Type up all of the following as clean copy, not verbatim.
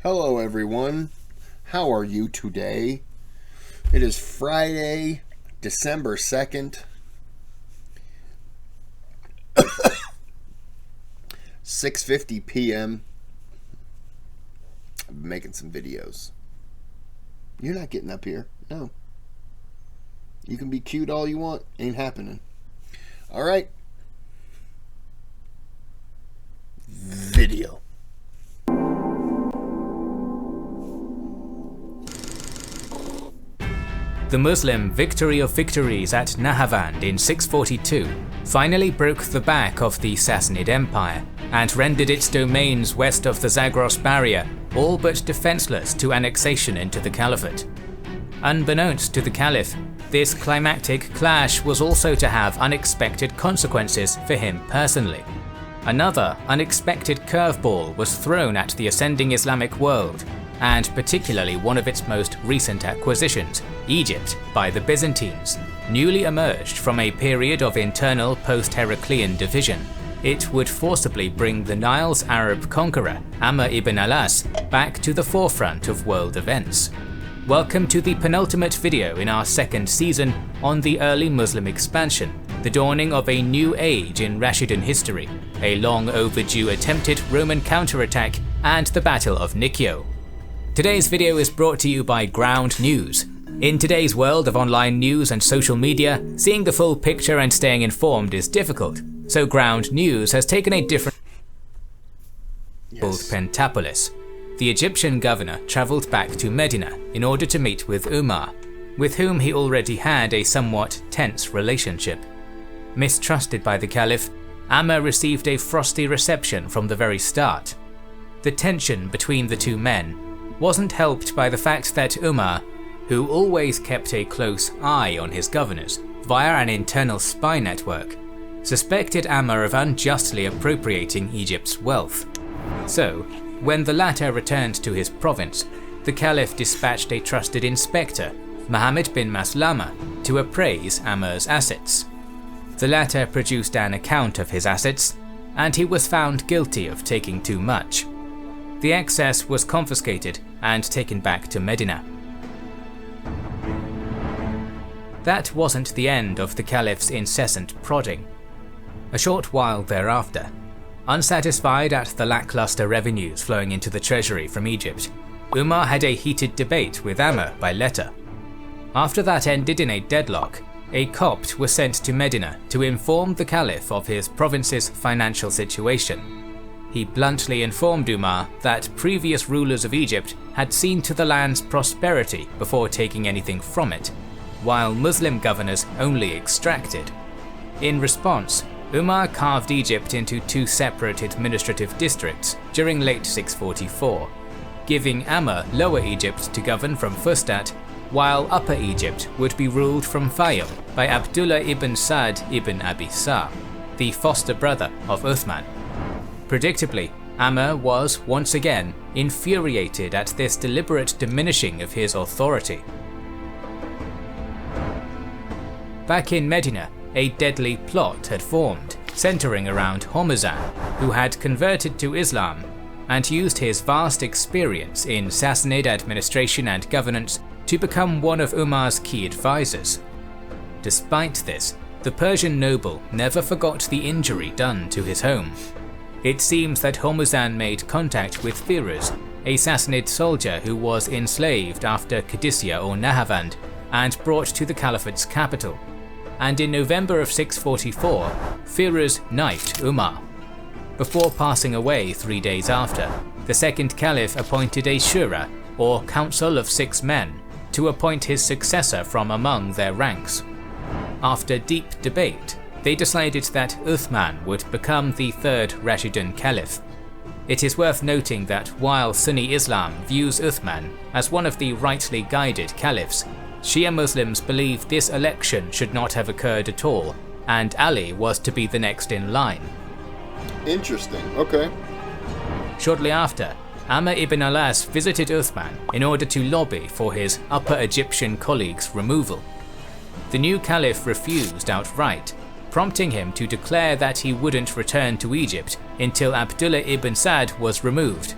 Hello everyone, how are you today? It is Friday, December 2nd, 6:50 p.m. I'm making some videos. You're not getting up here, no. You can be cute all you want, ain't happening. Alright. Video. The Muslim victory of victories at Nahavand in 642 finally broke the back of the Sassanid Empire and rendered its domains west of the Zagros barrier all but defenseless to annexation into the Caliphate. Unbeknownst to the Caliph, this climactic clash was also to have unexpected consequences for him personally. Another unexpected curveball was thrown at the ascending Islamic world, and particularly one of its most recent acquisitions, Egypt, by the Byzantines. Newly emerged from a period of internal post-Heraclean division, it would forcibly bring the Nile's Arab conqueror, Amr ibn Alas, back to the forefront of world events. Welcome to the penultimate video in our second season on the early Muslim expansion, the dawning of a new age in Rashidun history, a long overdue attempted Roman counterattack, and the Battle of Nikiou. Today's video is brought to you by Ground News. In today's world of online news and social media, seeing the full picture and staying informed is difficult, so Ground News has taken a different called Pentapolis. The Egyptian governor travelled back to Medina in order to meet with Umar, with whom he already had a somewhat tense relationship. Mistrusted by the Caliph, Amr received a frosty reception from the very start. The tension between the two men wasn't helped by the fact that Umar, who always kept a close eye on his governors via an internal spy network, suspected Amr of unjustly appropriating Egypt's wealth. So, when the latter returned to his province, the Caliph dispatched a trusted inspector, Muhammad bin Maslama, to appraise Amr's assets. The latter produced an account of his assets, and he was found guilty of taking too much. The excess was confiscated and taken back to Medina. That wasn't the end of the Caliph's incessant prodding. A short while thereafter, unsatisfied at the lackluster revenues flowing into the treasury from Egypt, Umar had a heated debate with Amr by letter. After that ended in a deadlock, a Copt was sent to Medina to inform the Caliph of his province's financial situation. He bluntly informed Umar that previous rulers of Egypt had seen to the land's prosperity before taking anything from it, while Muslim governors only extracted. In response, Umar carved Egypt into two separate administrative districts during late 644, giving Amr Lower Egypt to govern from Fustat, while Upper Egypt would be ruled from Fayyum by Abdullah ibn Sa'd ibn Abi Sa, the foster brother of Uthman. Predictably, Amr was once again infuriated at this deliberate diminishing of his authority. Back in Medina, a deadly plot had formed, centering around Hormuzan, who had converted to Islam and used his vast experience in Sassanid administration and governance to become one of Umar's key advisors. Despite this, the Persian noble never forgot the injury done to his home. It seems that Hormuzan made contact with Firuz, a Sassanid soldier who was enslaved after Qadisiyah or Nahavand and brought to the Caliphate's capital, and in November of 644, Firuz knifed Umar. Before passing away 3 days after, the second Caliph appointed a Shura, or Council of 6 men, to appoint his successor from among their ranks. After deep debate, they decided that Uthman would become the third Rashidun Caliph. It is worth noting that while Sunni Islam views Uthman as one of the rightly guided caliphs, Shia Muslims believe this election should not have occurred at all, and Ali was to be the next in line. Interesting, okay. Shortly after, Amr ibn Alas visited Uthman in order to lobby for his Upper Egyptian colleague's removal. The new caliph refused outright, prompting him to declare that he wouldn't return to Egypt until Abdullah ibn Sa'd was removed.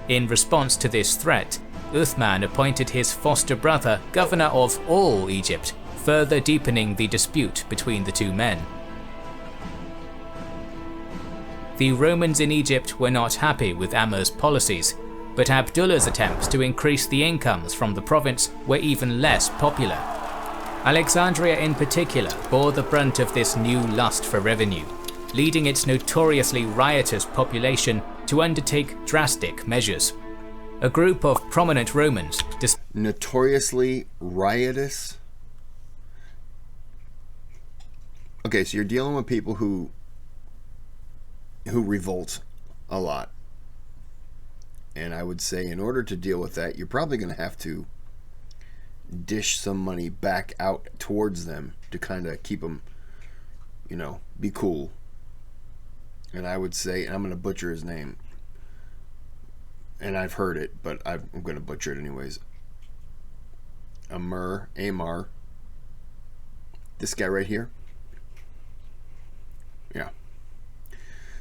In response to this threat, Uthman appointed his foster brother governor of all Egypt, further deepening the dispute between the two men. The Romans in Egypt were not happy with Amr's policies, but Abdullah's attempts to increase the incomes from the province were even less popular. Alexandria in particular bore the brunt of this new lust for revenue, leading its notoriously riotous population to undertake drastic measures. A group of prominent Romans... Notoriously riotous? Okay, so you're dealing with people who revolt a lot. And I would say in order to deal with that, you're probably going to have to dish some money back out towards them to kind of keep them, you know, be cool. And I would say, and I'm going to butcher his name, and I've heard it, but I'm going to butcher it anyways. Amr, this guy right here. Yeah.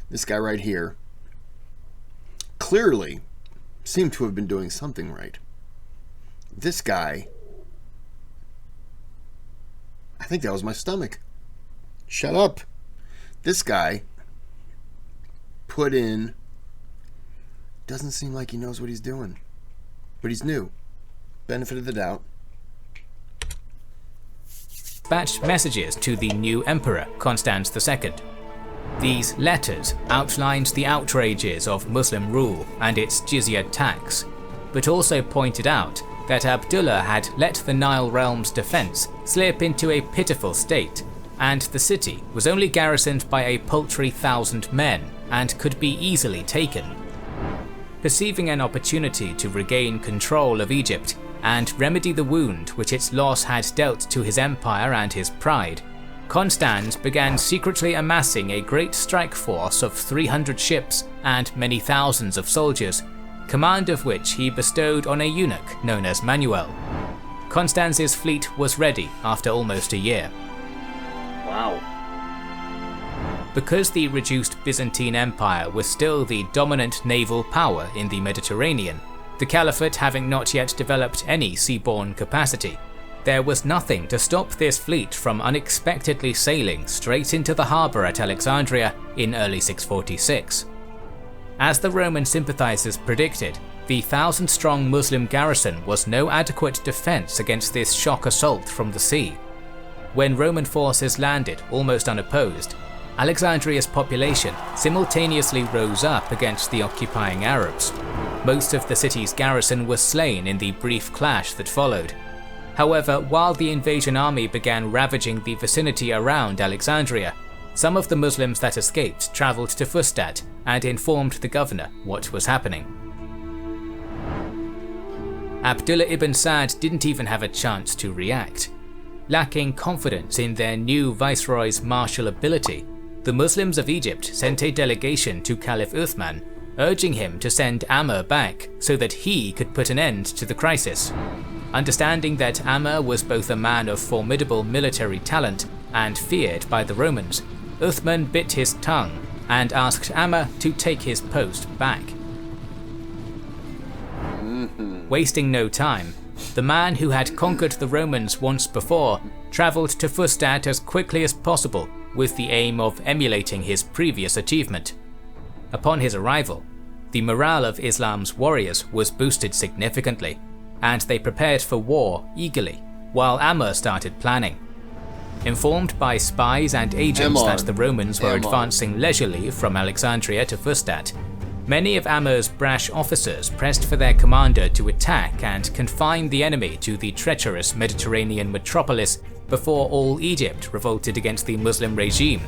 This guy right here clearly seemed to have been doing something right. This guy, I think that was my stomach. Shut up. This guy put in, doesn't seem like he knows what he's doing, but he's new. Benefit of the doubt. Dispatched messages to the new emperor, Constans II. These letters outlined the outrages of Muslim rule and its jizya tax, but also pointed out that Abdullah had let the Nile realm's defense slip into a pitiful state, and the city was only garrisoned by a paltry 1,000 men and could be easily taken. Perceiving an opportunity to regain control of Egypt and remedy the wound which its loss had dealt to his empire and his pride, Constans began secretly amassing a great strike force of 300 ships and many thousands of soldiers, command of which he bestowed on a eunuch known as Manuel. Constance's fleet was ready after almost a year. Wow. Because the reduced Byzantine Empire was still the dominant naval power in the Mediterranean, the Caliphate having not yet developed any seaborne capacity, there was nothing to stop this fleet from unexpectedly sailing straight into the harbour at Alexandria in early 646. As the Roman sympathizers predicted, the 1,000-strong Muslim garrison was no adequate defense against this shock assault from the sea. When Roman forces landed almost unopposed, Alexandria's population simultaneously rose up against the occupying Arabs. Most of the city's garrison was slain in the brief clash that followed. However, while the invasion army began ravaging the vicinity around Alexandria, some of the Muslims that escaped travelled to Fustat and informed the governor what was happening. Abdullah ibn Sa'd didn't even have a chance to react. Lacking confidence in their new viceroy's martial ability, the Muslims of Egypt sent a delegation to Caliph Uthman, urging him to send Amr back so that he could put an end to the crisis. Understanding that Amr was both a man of formidable military talent and feared by the Romans, Uthman bit his tongue and asked Amr to take his post back. Wasting no time, the man who had conquered the Romans once before travelled to Fustat as quickly as possible with the aim of emulating his previous achievement. Upon his arrival, the morale of Islam's warriors was boosted significantly, and they prepared for war eagerly, while Amr started planning. Informed by spies and agents that the Romans were advancing leisurely from Alexandria to Fustat, many of Amr's brash officers pressed for their commander to attack and confine the enemy to the treacherous Mediterranean metropolis before all Egypt revolted against the Muslim regime.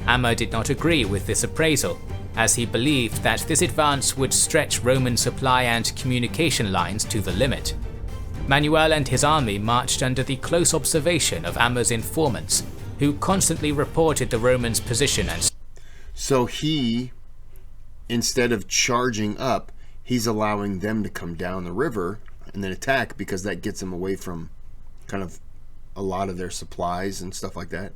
Amr did not agree with this appraisal, as he believed that this advance would stretch Roman supply and communication lines to the limit. Manuel and his army marched under the close observation of Amr's informants, who constantly reported the Romans' position and... So he, instead of charging up, he's allowing them to come down the river and then attack, because that gets them away from kind of a lot of their supplies and stuff like that.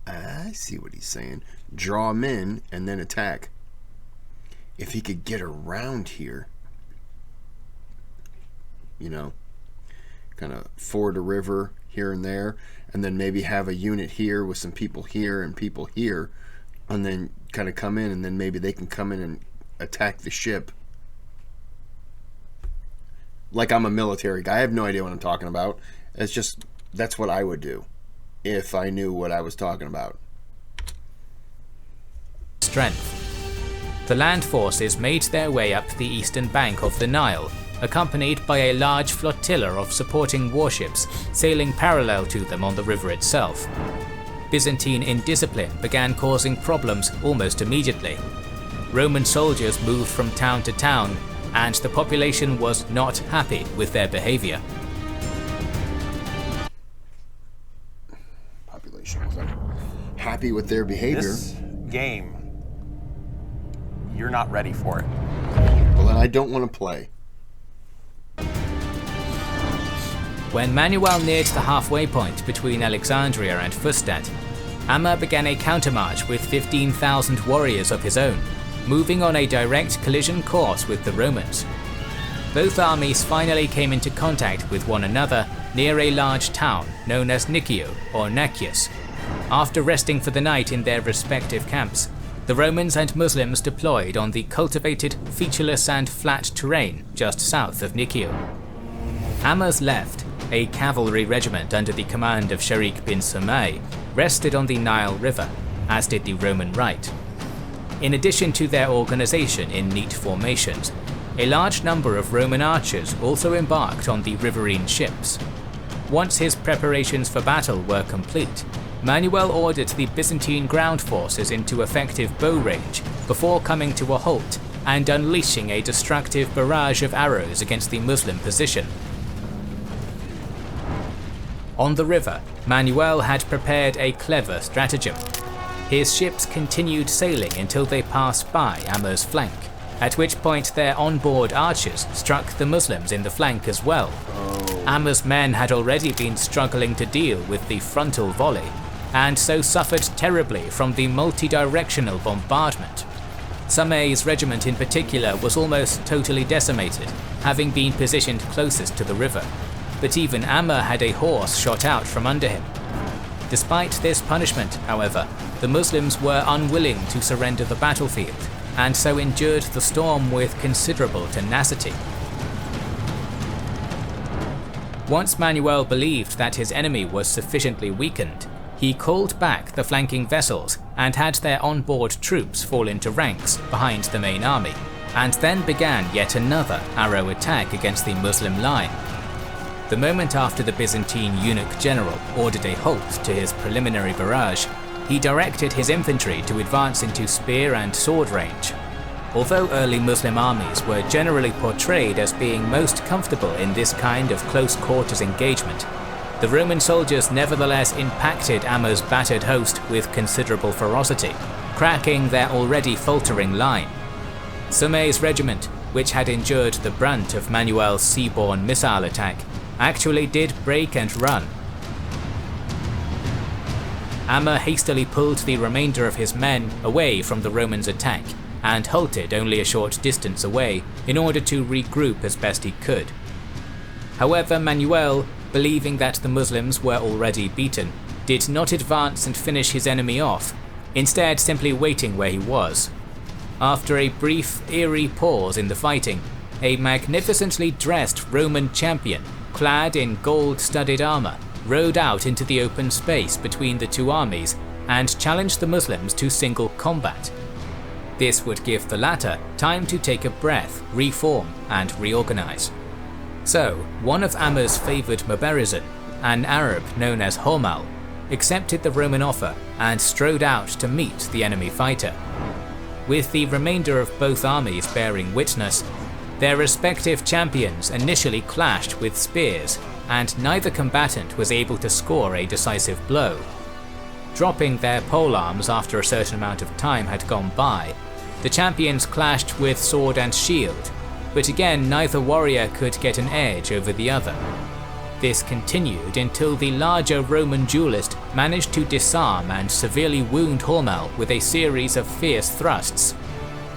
I see what he's saying. Draw them in and then attack. If he could get around here, kind of ford a river here and there, and then maybe have a unit here with some people here and people here, and then kind of come in, and then maybe they can come in and attack the ship. Like I'm a military guy. I have no idea what I'm talking about. That's what I would do if I knew what I was talking about. Strength. The land forces made their way up the eastern bank of the Nile, accompanied by a large flotilla of supporting warships sailing parallel to them on the river itself. Byzantine indiscipline began causing problems almost immediately. Roman soldiers moved from town to town, and the population was not happy with their behavior. Population wasn't happy with their behavior. This game, you're not ready for it. Well, then I don't want to play. When Manuel neared the halfway point between Alexandria and Fustat, Amma began a countermarch with 15,000 warriors of his own, moving on a direct collision course with the Romans. Both armies finally came into contact with one another near a large town known as Nikiou or Nakios. After resting for the night in their respective camps, the Romans and Muslims deployed on the cultivated, featureless and flat terrain just south of Nikiou. Amma's left, a cavalry regiment under the command of Sharik bin Sumay, rested on the Nile River, as did the Roman right. In addition to their organization in neat formations, a large number of Roman archers also embarked on the riverine ships. Once his preparations for battle were complete, Manuel ordered the Byzantine ground forces into effective bow range before coming to a halt and unleashing a destructive barrage of arrows against the Muslim position. On the river, Manuel had prepared a clever stratagem. His ships continued sailing until they passed by Amma's flank, at which point their onboard archers struck the Muslims in the flank as well. Amma's men had already been struggling to deal with the frontal volley, and so suffered terribly from the multi-directional bombardment. Sumay's regiment in particular was almost totally decimated, having been positioned closest to the river, but even Amma had a horse shot out from under him. Despite this punishment, however, the Muslims were unwilling to surrender the battlefield, and so endured the storm with considerable tenacity. Once Manuel believed that his enemy was sufficiently weakened, he called back the flanking vessels and had their onboard troops fall into ranks behind the main army, and then began yet another arrow attack against the Muslim line. The moment after the Byzantine eunuch general ordered a halt to his preliminary barrage, he directed his infantry to advance into spear and sword range. Although early Muslim armies were generally portrayed as being most comfortable in this kind of close quarters engagement, the Roman soldiers nevertheless impacted Amma's battered host with considerable ferocity, cracking their already faltering line. Sumay's regiment, which had endured the brunt of Manuel's seaborne missile attack, actually did break and run. Amma hastily pulled the remainder of his men away from the Romans' attack and halted only a short distance away in order to regroup as best he could. However, Manuel, believing that the Muslims were already beaten, did not advance and finish his enemy off, instead simply waiting where he was. After a brief, eerie pause in the fighting, a magnificently dressed Roman champion, clad in gold-studded armor, rode out into the open space between the two armies and challenged the Muslims to single combat. This would give the latter time to take a breath, reform, and reorganize. So, one of Amma's favored Mubarizan, an Arab known as Hormal, accepted the Roman offer and strode out to meet the enemy fighter. With the remainder of both armies bearing witness, their respective champions initially clashed with spears, and neither combatant was able to score a decisive blow. Dropping their polearms after a certain amount of time had gone by, the champions clashed with sword and shield, but again neither warrior could get an edge over the other. This continued until the larger Roman duelist managed to disarm and severely wound Hormal with a series of fierce thrusts.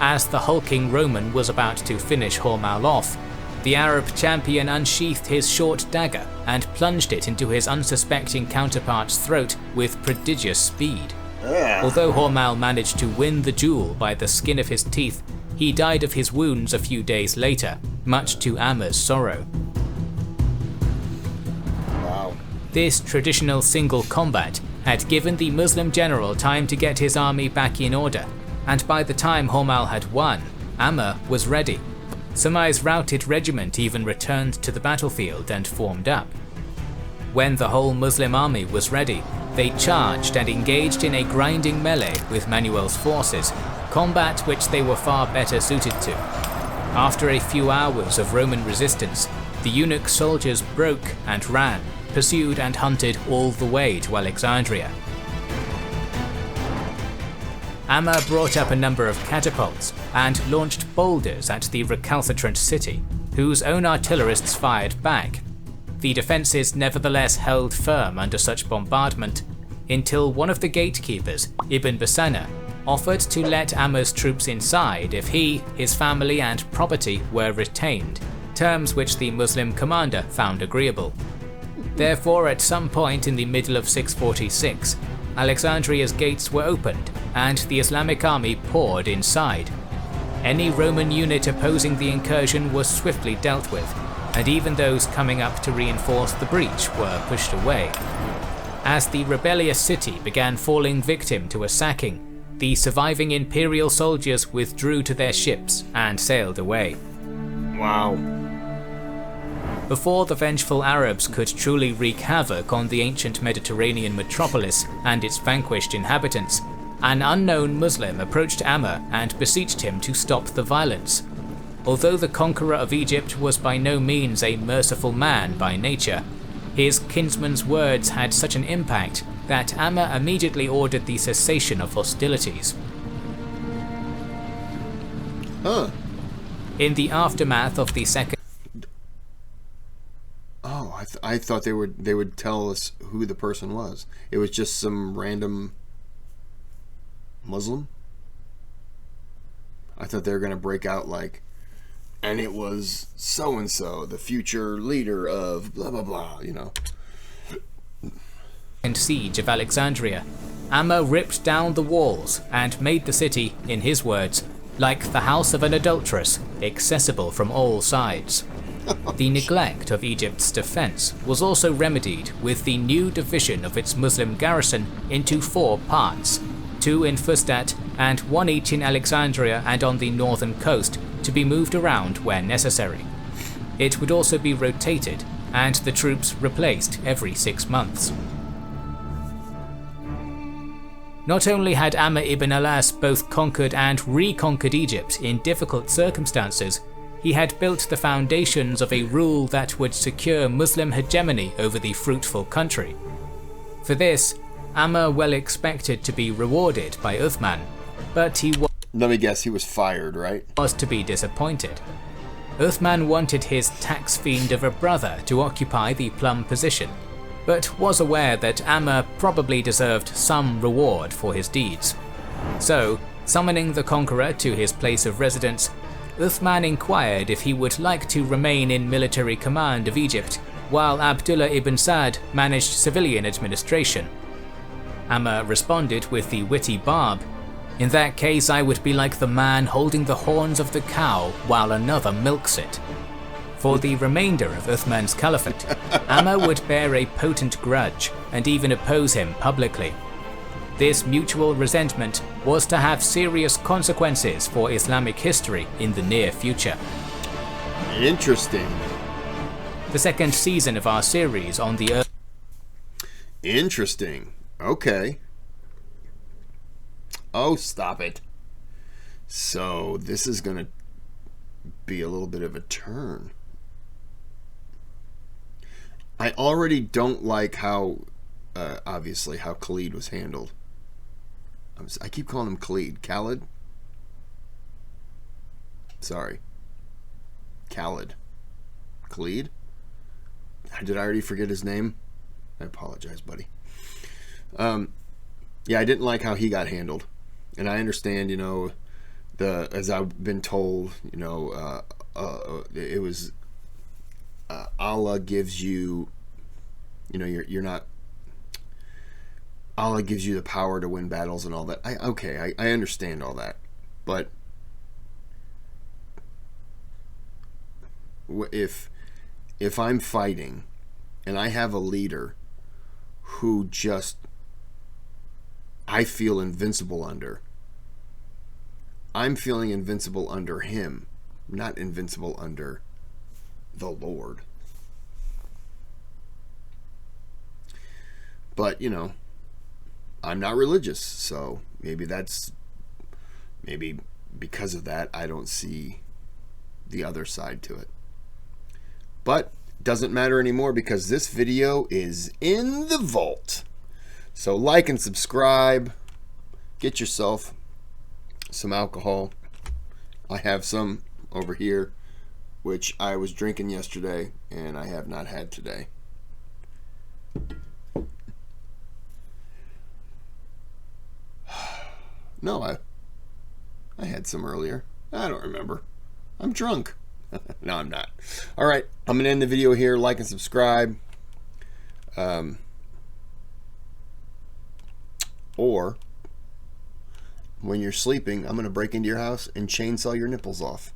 As the hulking Roman was about to finish Hormal off, The Arab champion unsheathed his short dagger and plunged it into his unsuspecting counterpart's throat with prodigious speed. Although Hormel managed to win the duel by the skin of his teeth, he died of his wounds a few days later, much to Amr's sorrow. Wow. This traditional single combat had given the Muslim general time to get his army back in order, and by the time Hormel had won, Amr was ready. Samai's routed regiment even returned to the battlefield and formed up. When the whole Muslim army was ready, they charged and engaged in a grinding melee with Manuel's forces, combat which they were far better suited to. After a few hours of Roman resistance, the eunuch soldiers broke and ran, pursued and hunted all the way to Alexandria. Amr brought up a number of catapults and launched boulders at the recalcitrant city, whose own artillerists fired back. The defences nevertheless held firm under such bombardment, until one of the gatekeepers, Ibn Basana, offered to let Amr's troops inside if he, his family and property were retained, terms which the Muslim commander found agreeable. Therefore, at some point in the middle of 646, Alexandria's gates were opened and the Islamic army poured inside. Any Roman unit opposing the incursion was swiftly dealt with, and even those coming up to reinforce the breach were pushed away. As the rebellious city began falling victim to a sacking, the surviving imperial soldiers withdrew to their ships and sailed away. Wow. Before the vengeful Arabs could truly wreak havoc on the ancient Mediterranean metropolis and its vanquished inhabitants, an unknown Muslim approached Amr and beseeched him to stop the violence. Although the conqueror of Egypt was by no means a merciful man by nature, his kinsman's words had such an impact that Amr immediately ordered the cessation of hostilities. In the aftermath of the second... Oh, I thought they would tell us who the person was. It was just some random Muslim? I thought they were going to break out like, and it was so-and-so, the future leader of blah, blah, blah, you know. Siege of Alexandria, Amr ripped down the walls and made the city, in his words, like the house of an adulteress, accessible from all sides. The neglect of Egypt's defense was also remedied with the new division of its Muslim garrison into 4 parts, 2 in Fustat and 1 each in Alexandria and on the northern coast, to be moved around where necessary. It would also be rotated, and the troops replaced every 6 months. Not only had Amr ibn al-As both conquered and reconquered Egypt in difficult circumstances, he had built the foundations of a rule that would secure Muslim hegemony over the fruitful country. For this, Amr well expected to be rewarded by Uthman, but he Let me guess, he was fired, right? was to be disappointed. Uthman wanted his tax fiend of a brother to occupy the plum position, but was aware that Amr probably deserved some reward for his deeds. So, summoning the conqueror to his place of residence, Uthman inquired if he would like to remain in military command of Egypt, while Abdullah ibn Sa'd managed civilian administration. Amr responded with the witty barb, "In that case I would be like the man holding the horns of the cow while another milks it." For the remainder of Uthman's caliphate, Amr would bear a potent grudge and even oppose him publicly. This mutual resentment was to have serious consequences for Islamic history in the near future. Interesting. The second season of our series on the Earth. Interesting. Okay. Oh, stop it. So, this is going to be a little bit of a turn. I already don't like how, obviously, how Khalid was handled. I keep calling him Khalid. Khalid? Sorry. Khalid. Khalid? Did I already forget his name? I apologize, buddy. Yeah, I didn't like how he got handled. And I understand, as I've been told, it was Allah gives you, you know, you're not, Allah gives you the power to win battles and all that. I understand all that. But if I'm fighting and I have a leader who just I feel invincible under, I'm feeling invincible under him, not invincible under the Lord. But, you know, I'm not religious, so maybe because of that, I don't see the other side to it. But doesn't matter anymore because this video is in the vault. So like and subscribe. Get yourself some alcohol. I have some over here, which I was drinking yesterday and I have not had today. No, I had some earlier. I don't remember. I'm drunk. No, I'm not. All right, I'm going to end the video here. Like and subscribe. Or when you're sleeping, I'm going to break into your house and chainsaw your nipples off.